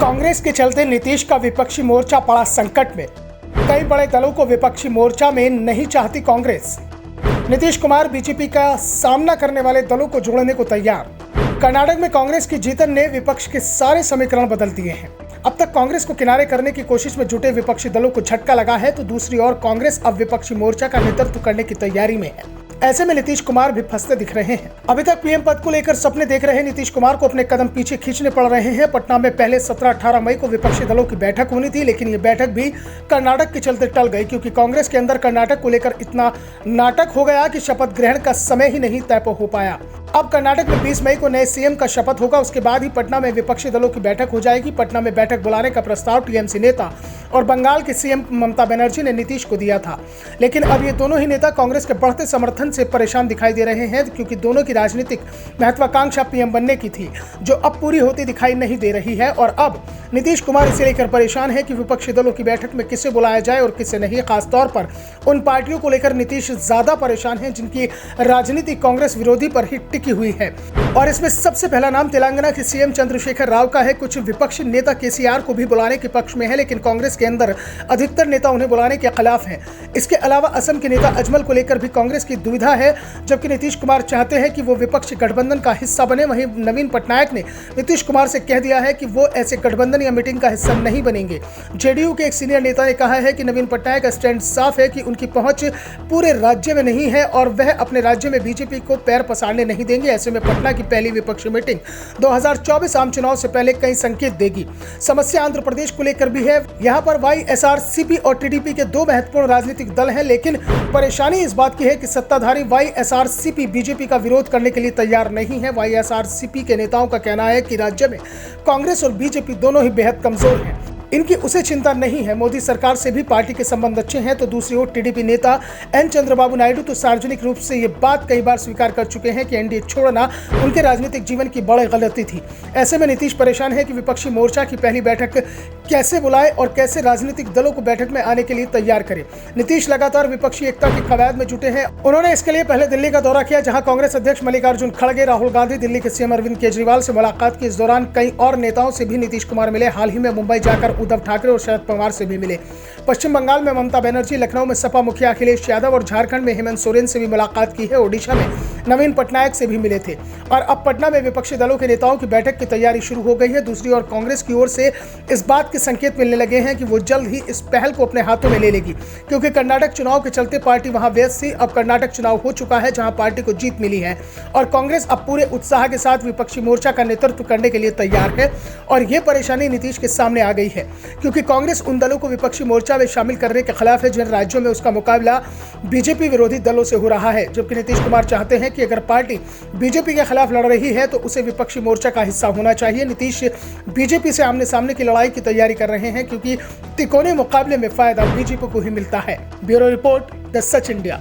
कांग्रेस के चलते नीतीश का विपक्षी मोर्चा पड़ा संकट में। कई बड़े दलों को विपक्षी मोर्चा में नहीं चाहती कांग्रेस। नीतीश कुमार बीजेपी का सामना करने वाले दलों को जोड़ने को तैयार। कर्नाटक में कांग्रेस की जीतन ने विपक्ष के सारे समीकरण बदल दिए हैं। अब तक कांग्रेस को किनारे करने की कोशिश में जुटे विपक्षी दलों को झटका लगा है, तो दूसरी ओर कांग्रेस अब विपक्षी मोर्चा का नेतृत्व करने की तैयारी में है। ऐसे में नीतीश कुमार भी फंसते दिख रहे हैं। अभी तक पीएम पद को लेकर सपने देख रहे नीतीश कुमार को अपने कदम पीछे खींचने पड़ रहे हैं। पटना में पहले 17-18 मई को विपक्षी दलों की बैठक होनी थी, लेकिन ये बैठक भी कर्नाटक के चलते टल गई, क्योंकि कांग्रेस के अंदर कर्नाटक को लेकर इतना नाटक हो गया कि शपथ ग्रहण का समय ही नहीं तय हो पाया। अब कर्नाटक में 20 मई को नए सीएम का शपथ होगा, उसके बाद ही पटना में विपक्षी दलों की बैठक हो जाएगी। पटना में बैठक बुलाने का प्रस्ताव टीएमसी नेता और बंगाल के सीएम ममता बनर्जी ने नीतीश को दिया था, लेकिन अब ये दोनों ही नेता कांग्रेस के बढ़ते समर्थन से परेशान दिखाई दे रहे हैं, क्योंकि दोनों की राजनीतिक महत्वाकांक्षा पीएम बनने की थी, जो अब पूरी होती दिखाई नहीं दे रही है। और अब नीतीश कुमार इसे लेकर परेशान है कि विपक्षी दलों की बैठक में किसे बुलाया जाए और किसे नहीं। खासतौर पर उन पार्टियों को लेकर नीतीश ज्यादा परेशान है जिनकी राजनीति कांग्रेस विरोधी पर ही टिकी हुई है, और इसमें सबसे पहला नाम तेलंगाना के सीएम चंद्रशेखर राव का है। कुछ विपक्षी नेता केसीआर को भी बुलाने के पक्ष में है, लेकिन कांग्रेस के अंदर अधिकतर नेता उन्हें बुलाने के खिलाफ हैं। इसके अलावा असम के नेता अजमल को लेकर भी कांग्रेस की दुविधा है, जबकि नीतीश कुमार चाहते हैं कि वो विपक्षी गठबंधन का हिस्सा बने। वहीं नवीन पटनायक ने नीतीश कुमार से कह दिया है कि वो ऐसे गठबंधन या मीटिंग का हिस्सा नहीं बनेंगे। जेडीयू के एक सीनियर नेता ने कहा है कि नवीन पटनायक का स्टैंड साफ है कि उनकी पहुंच पूरे राज्य में नहीं है और वह अपने राज्य में बीजेपी को पैर पसारने नहीं देंगे। ऐसे में पटना की पहली विपक्षी मीटिंग 2024 आम चुनाव से पहले कई संकेत देगी। समस्या आंध्र प्रदेश को लेकर भी है। यहाँ पर वाईएसआरसीपी और टीडीपी के दो महत्वपूर्ण राजनीतिक दल हैं, लेकिन परेशानी इस बात की है कि सत्ताधारी वाईएसआरसीपी बीजेपी का विरोध करने के लिए तैयार नहीं है। वाईएसआरसीपी के नेताओं का कहना है कि राज्य में कांग्रेस और बीजेपी दोनों ही बेहद कमजोर हैं, इनकी उसे चिंता नहीं है। मोदी सरकार से भी पार्टी के संबंध अच्छे हैं। तो दूसरी ओर टीडीपी नेता एन चंद्रबाबू नायडू तो सार्वजनिक रूप से ये बात कई बार स्वीकार कर चुके हैं कि एनडीए छोड़ना उनके राजनीतिक जीवन की बड़ी गलती थी। ऐसे में नीतीश परेशान है कि विपक्षी मोर्चा की पहली बैठक कैसे बुलाए और कैसे राजनीतिक दलों को बैठक में आने के लिए तैयार करे। नीतीश लगातार विपक्षी एकता की कवायद में जुटे हैं। उन्होंने इसके लिए पहले दिल्ली का दौरा किया, जहां कांग्रेस अध्यक्ष मल्लिकार्जुन खड़गे, राहुल गांधी, दिल्ली के सीएम अरविंद केजरीवाल से मुलाकात की। इस दौरान कई और नेताओं से भी नीतीश कुमार मिले। हाल ही में मुंबई जाकर उद्धव ठाकरे और शरद पवार से भी मिले। पश्चिम बंगाल में ममता बनर्जी, लखनऊ में सपा मुखिया अखिलेश यादव और झारखंड में हेमंत सोरेन से भी मुलाकात की है। ओडिशा में नवीन पटनायक से भी मिले थे। और अब पटना में विपक्षी दलों के नेताओं की बैठक की तैयारी शुरू हो गई है। दूसरी ओर कांग्रेस की ओर से इस बात के संकेत मिलने लगे हैं कि वो जल्द ही इस पहल को अपने हाथों में ले लेगी, क्योंकि कर्नाटक चुनाव के चलते पार्टी वहां व्यस्त थी। अब कर्नाटक चुनाव हो चुका है, जहां पार्टी को जीत मिली है और कांग्रेस अब पूरे उत्साह के साथ विपक्षी मोर्चा का नेतृत्व करने के लिए तैयार है। और ये परेशानी नीतीश के सामने आ गई है, क्योंकि कांग्रेस उन दलों को विपक्षी मोर्चा में शामिल करने के खिलाफ है जिन राज्यों में उसका मुकाबला बीजेपी विरोधी दलों से हो रहा है। जबकि नीतीश कुमार चाहते हैं कि अगर पार्टी बीजेपी के खिलाफ लड़ रही है तो उसे विपक्षी मोर्चा का हिस्सा होना चाहिए। नीतीश बीजेपी से आमने सामने की लड़ाई की तैयारी कर रहे हैं, क्योंकि तिकोने मुकाबले में फायदा बीजेपी को ही मिलता है। Bureau report, the such India.